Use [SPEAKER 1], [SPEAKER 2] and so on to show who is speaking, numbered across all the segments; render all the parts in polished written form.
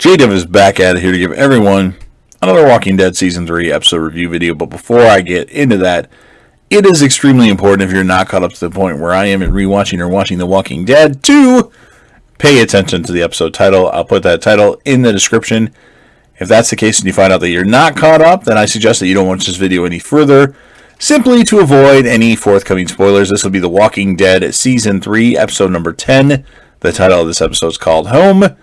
[SPEAKER 1] JDev is back at it here to give everyone another Walking Dead Season 3 episode review video, but before I get into that, it is extremely important if you're not caught up to the point where I am in rewatching or watching The Walking Dead to pay attention to the episode title. I'll put that title in the description. If that's the case and you find out that you're not caught up, then I suggest that you don't watch this video any further, simply to avoid any forthcoming spoilers. This will be The Walking Dead Season 3, episode number 10. The title of this episode is called Home.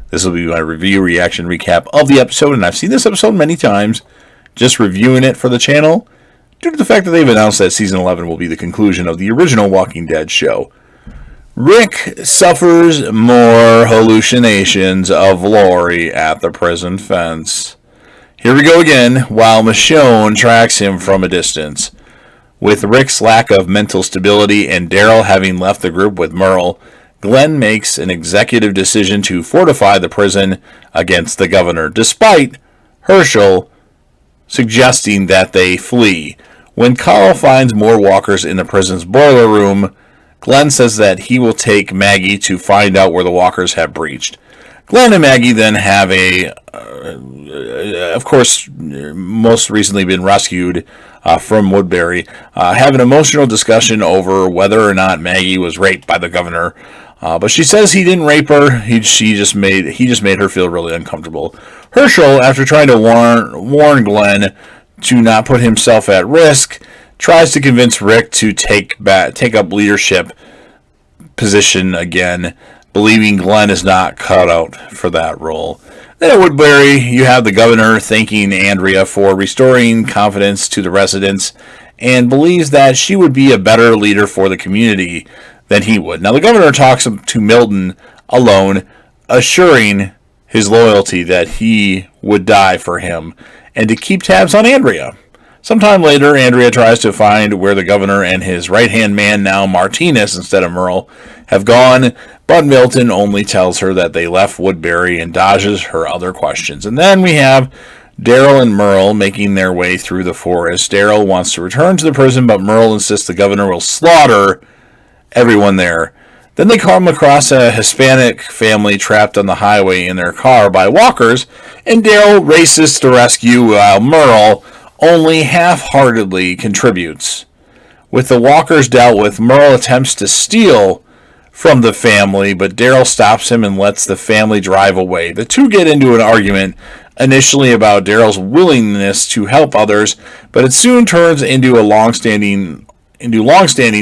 [SPEAKER 1] This will be my review, reaction, recap of the episode, and I've seen this episode many times, just reviewing it for the channel, due to the fact that they've announced that Season 11 will be the conclusion of the original Walking Dead show. Rick suffers more hallucinations of Lori at the prison fence. Here we go again, while Michonne tracks him from a distance. With Rick's lack of mental stability and Daryl having left the group with Merle, Glenn makes an executive decision to fortify the prison against the governor, despite Herschel suggesting that they flee. When Carl finds more walkers in the prison's boiler room, Glenn says that he will take Maggie to find out where the walkers have breached. Glenn and Maggie then have of course, most recently been rescued from Woodbury, have an emotional discussion over whether or not Maggie was raped by the governor. But she says he didn't rape her. He just made her feel really uncomfortable. Herschel, after trying to warn Glenn to not put himself at risk, tries to convince Rick to take up leadership position again, believing Glenn is not cut out for that role. Then at Woodbury, you have the governor thanking Andrea for restoring confidence to the residents and believes that she would be a better leader for the community than he would. Now, the governor talks to Milton alone, assuring his loyalty that he would die for him and to keep tabs on Andrea. Sometime later, Andrea tries to find where the governor and his right-hand man, now Martinez instead of Merle, have gone, but Milton only tells her that they left Woodbury and dodges her other questions. And then we have Daryl and Merle making their way through the forest. Daryl wants to return to the prison, but Merle insists the governor will slaughter everyone there. Then they come across a Hispanic family trapped on the highway in their car by walkers, and Daryl races to rescue while Merle only half-heartedly contributes. With the walkers dealt with, Merle attempts to steal from the family, but Daryl stops him and lets the family drive away. The two get into an argument, initially about Daryl's willingness to help others, but it soon turns into long-standing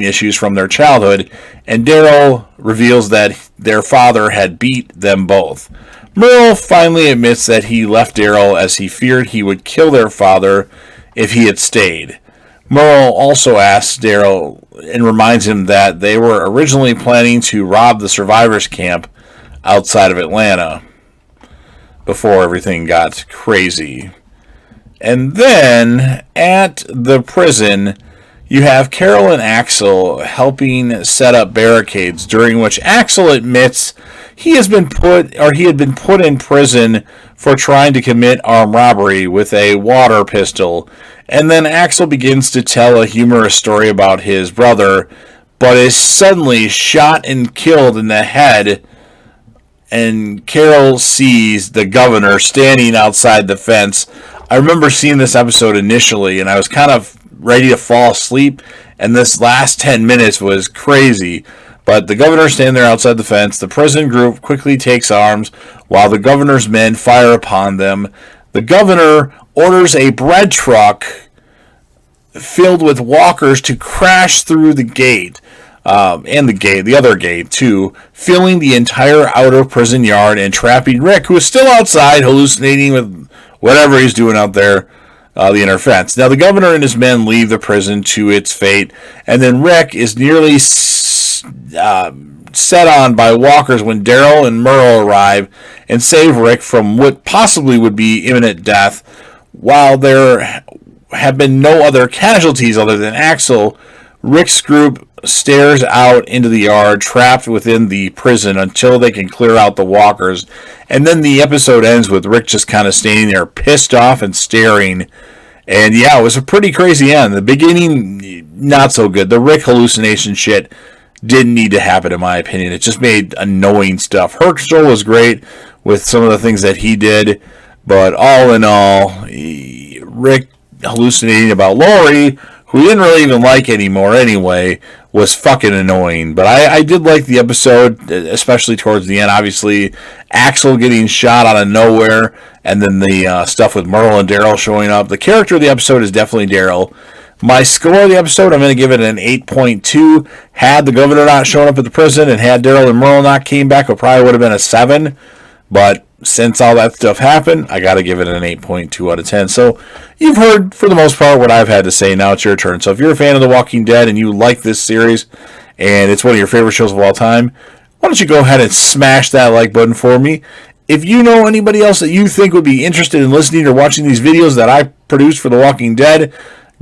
[SPEAKER 1] issues from their childhood, and Daryl reveals that their father had beat them both. Merle finally admits that he left Daryl as he feared he would kill their father if he had stayed. Merle also asks Daryl and reminds him that they were originally planning to rob the survivors' camp outside of Atlanta before everything got crazy. And then at the prison, you have Carol and Axel helping set up barricades, during which Axel admits he had been put in prison for trying to commit armed robbery with a water pistol. And then Axel begins to tell a humorous story about his brother, but is suddenly shot and killed in the head. And Carol sees the governor standing outside the fence. I remember seeing this episode initially, and I was kind of ready to fall asleep, and this last 10 minutes was crazy. But the governor standing there outside the fence. The prison group quickly takes arms while the governor's men fire upon them. The governor orders a bread truck filled with walkers to crash through the gate, and the other gate too, filling the entire outer prison yard and trapping Rick, who is still outside hallucinating with whatever he's doing out there, the inner fence. Now, the governor and his men leave the prison to its fate, and then Rick is nearly set on by walkers when Daryl and Merle arrive and save Rick from what possibly would be imminent death. While there have been no other casualties other than Axel, Rick's group stares out into the yard, trapped within the prison until they can clear out the walkers. And then the episode ends with Rick just kind of standing there pissed off and staring. And yeah, it was a pretty crazy end. The beginning, not so good. The Rick hallucination shit didn't need to happen, in my opinion. It just made annoying stuff. Herschel was great with some of the things that he did, but all in all, Rick hallucinating about Lori, who he didn't really even like anymore anyway, was fucking annoying. But I did like the episode, especially towards the end. Obviously, Axel getting shot out of nowhere, and then the stuff with Merle and Daryl showing up. The character of the episode is definitely Daryl. My score of the episode, I'm going to give it an 8.2. Had the governor not shown up at the prison and had Daryl and Merle not came back, it probably would have been a 7. But since all that stuff happened, I got to give it an 8.2 out of 10. So you've heard, for the most part, what I've had to say. Now it's your turn. So if you're a fan of The Walking Dead and you like this series and it's one of your favorite shows of all time, why don't you go ahead and smash that like button for me. If you know anybody else that you think would be interested in listening or watching these videos that I produce for The Walking Dead,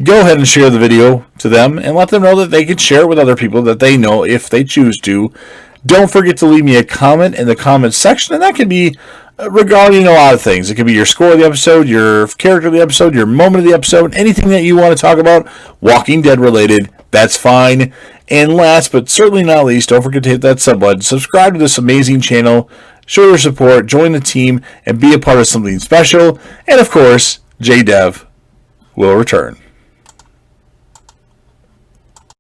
[SPEAKER 1] go ahead and share the video to them and let them know that they can share it with other people that they know if they choose to. Don't forget to leave me a comment in the comments section, and that can be regarding a lot of things. It could be your score of the episode, your character of the episode, your moment of the episode, anything that you want to talk about, Walking Dead related, that's fine. And last but certainly not least, don't forget to hit that sub button, subscribe to this amazing channel, show your support, join the team, and be a part of something special. And of course, JDev will return.